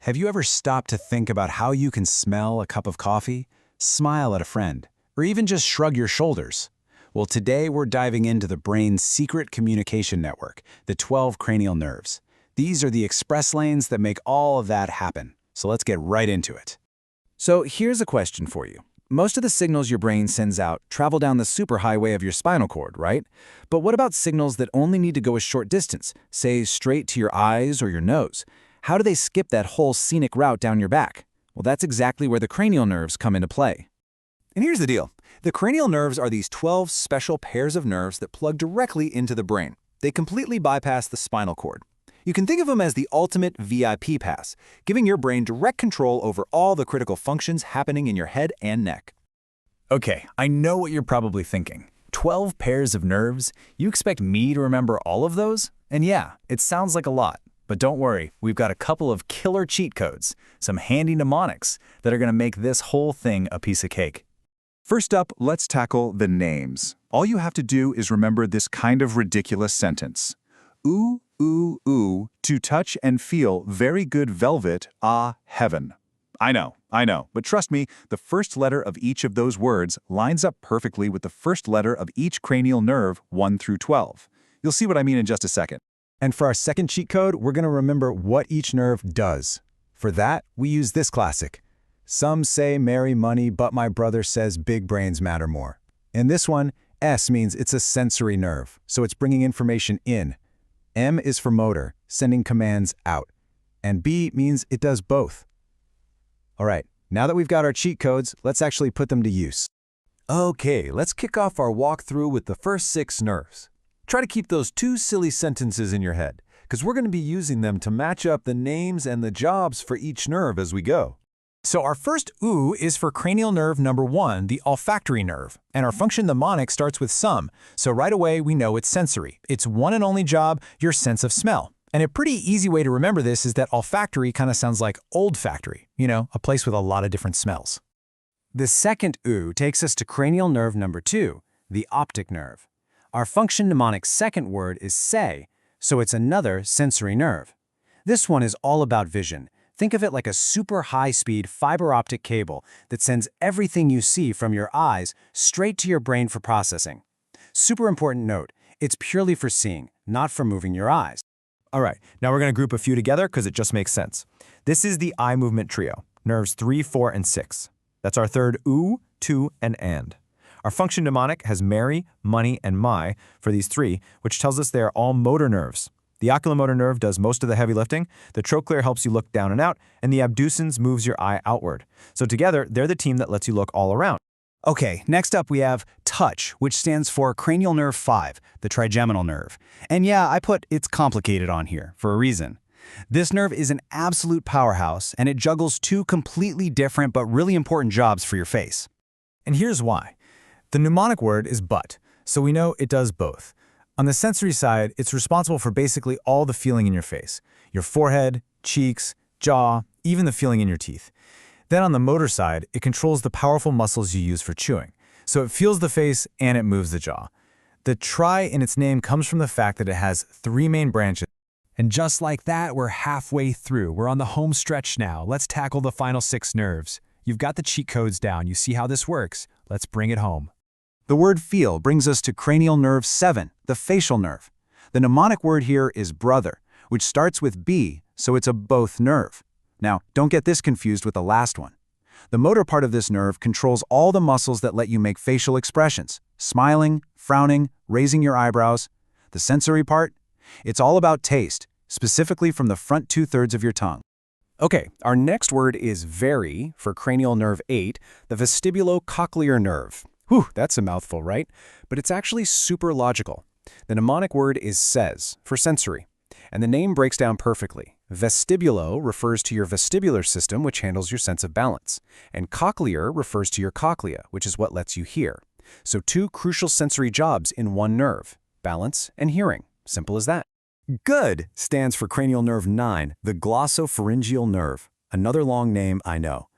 Have you ever stopped to think about how you can smell a cup of coffee, smile at a friend, or even just shrug your shoulders? Well, today we're diving into the brain's secret communication network, the 12 cranial nerves. These are the express lanes that make all of that happen. So let's get right into it. So here's a question for you. Most of the signals your brain sends out travel down the superhighway of your spinal cord, right? But what about signals that only need to go a short distance, say straight to your eyes or your nose? How do they skip that whole scenic route down your back? Well, that's exactly where the cranial nerves come into play. And here's the deal. The cranial nerves are these 12 special pairs of nerves that plug directly into the brain. They completely bypass the spinal cord. You can think of them as the ultimate VIP pass, giving your brain direct control over all the critical functions happening in your head and neck. Okay, I know what you're probably thinking. 12 pairs of nerves? You expect me to remember all of those? And yeah, it sounds like a lot. But don't worry, we've got a couple of killer cheat codes, some handy mnemonics that are going to make this whole thing a piece of cake. First up, let's tackle the names. All you have to do is remember this kind of ridiculous sentence. Ooh, ooh, ooh, to touch and feel very good velvet, heaven. I know, but trust me, the first letter of each of those words lines up perfectly with the first letter of each cranial nerve, 1 through 12. You'll see what I mean in just a second. And for our second cheat code, we're going to remember what each nerve does. For that, we use this classic. Some say marry money, but my brother says big brains matter more. In this one, S means it's a sensory nerve, so it's bringing information in. M is for motor, sending commands out. And B means it does both. All right, now that we've got our cheat codes, let's actually put them to use. Okay, let's kick off our walkthrough with the first 6 nerves. Try to keep those 2 silly sentences in your head, because we're going to be using them to match up the names and the jobs for each nerve as we go. So our first OO is for cranial nerve number 1, the olfactory nerve, and our function mnemonic starts with some, so right away we know it's sensory. Its one and only job, your sense of smell. And a pretty easy way to remember this is that olfactory kind of sounds like old factory, a place with a lot of different smells. The second OO takes us to cranial nerve number 2, the optic nerve. Our function mnemonic second word is say, so it's another sensory nerve. This one is all about vision. Think of it like a super high-speed fiber optic cable that sends everything you see from your eyes straight to your brain for processing. Super important note, it's purely for seeing, not for moving your eyes. All right, now we're going to group a few together because it just makes sense. This is the eye movement trio, nerves 3, 4, and 6. That's our third OO, to, and. Our function mnemonic has marry, money, and my for these 3, which tells us they are all motor nerves. The oculomotor nerve does most of the heavy lifting, the trochlear helps you look down and out, and the abducens moves your eye outward. So together, they're the team that lets you look all around. Okay, next up we have touch, which stands for cranial nerve 5, the trigeminal nerve. And yeah, I put it's complicated on here for a reason. This nerve is an absolute powerhouse, and it juggles 2 completely different but really important jobs for your face. And here's why. The mnemonic word is but, so we know it does both. On the sensory side, it's responsible for basically all the feeling in your face, your forehead, cheeks, jaw, even the feeling in your teeth. Then on the motor side, it controls the powerful muscles you use for chewing. So it feels the face and it moves the jaw. The tri in its name comes from the fact that it has 3 main branches. And just like that, we're halfway through. We're on the home stretch now. Let's tackle the final 6 nerves. You've got the cheat codes down. You see how this works. Let's bring it home. The word feel brings us to cranial nerve 7, the facial nerve. The mnemonic word here is brother, which starts with B, so it's a both nerve. Now, don't get this confused with the last one. The motor part of this nerve controls all the muscles that let you make facial expressions, smiling, frowning, raising your eyebrows. The sensory part? It's all about taste, specifically from the front 2/3 of your tongue. Okay, our next word is very for cranial nerve 8, the vestibulocochlear nerve. Whew, that's a mouthful, right? But it's actually super logical. The mnemonic word is says for sensory, and the name breaks down perfectly. Vestibulo refers to your vestibular system, which handles your sense of balance, and cochlear refers to your cochlea, which is what lets you hear. So 2 crucial sensory jobs in one nerve, balance and hearing. Simple as that. Good stands for cranial nerve 9, the glossopharyngeal nerve. Another long name, I know.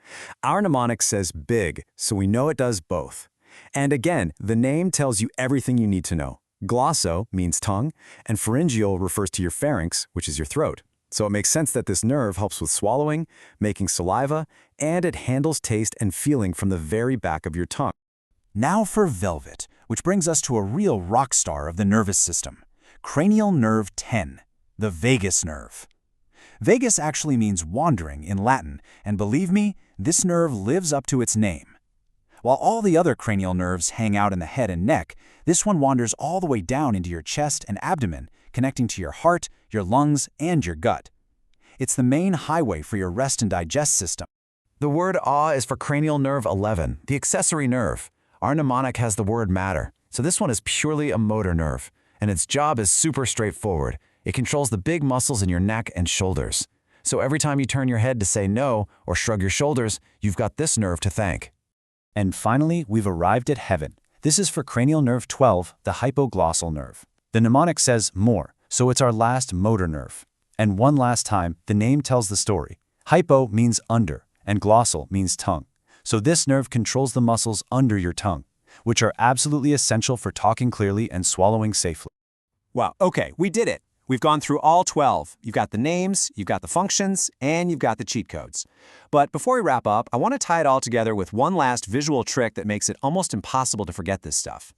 Our mnemonic says big, so we know it does both. And again, the name tells you everything you need to know. Glosso means tongue, and pharyngeal refers to your pharynx, which is your throat. So it makes sense that this nerve helps with swallowing, making saliva, and it handles taste and feeling from the very back of your tongue. Now for velvet, which brings us to a real rock star of the nervous system. Cranial nerve 10, the vagus nerve. Vagus actually means wandering in Latin, and believe me, this nerve lives up to its name. While all the other cranial nerves hang out in the head and neck, this one wanders all the way down into your chest and abdomen, connecting to your heart, your lungs, and your gut. It's the main highway for your rest and digest system. The word awe is for cranial nerve 11, the accessory nerve. Our mnemonic has the word matter, so this one is purely a motor nerve, and its job is super straightforward. It controls the big muscles in your neck and shoulders. So every time you turn your head to say no or shrug your shoulders, you've got this nerve to thank. And finally, we've arrived at heaven. This is for cranial nerve 12, the hypoglossal nerve. The mnemonic says more, so it's our last motor nerve. And one last time, the name tells the story. Hypo means under, and glossal means tongue. So this nerve controls the muscles under your tongue, which are absolutely essential for talking clearly and swallowing safely. Wow, okay, we did it. We've gone through all 12. You've got the names, you've got the functions, and you've got the cheat codes. But before we wrap up, I want to tie it all together with one last visual trick that makes it almost impossible to forget this stuff.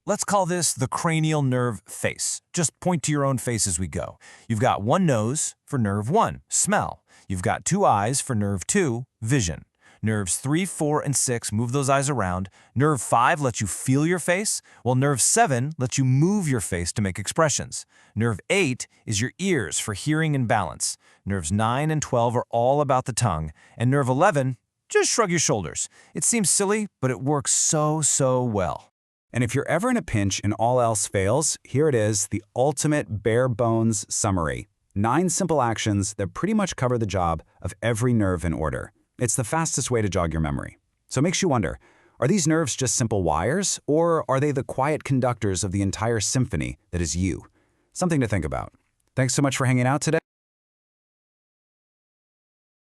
Let's call this the cranial nerve face. Just point to your own face as we go. You've got one nose for nerve 1, smell. You've got 2 eyes for nerve 2, vision. Nerves 3, 4, and 6 move those eyes around. Nerve 5 lets you feel your face, while nerve 7 lets you move your face to make expressions. Nerve 8 is your ears for hearing and balance. Nerves 9 and 12 are all about the tongue. And nerve 11, just shrug your shoulders. It seems silly, but it works so well. And if you're ever in a pinch and all else fails, here it is, the ultimate bare bones summary. 9 simple actions that pretty much cover the job of every nerve in order. It's the fastest way to jog your memory. So it makes you wonder, are these nerves just simple wires, or are they the quiet conductors of the entire symphony that is you? Something to think about. Thanks so much for hanging out today.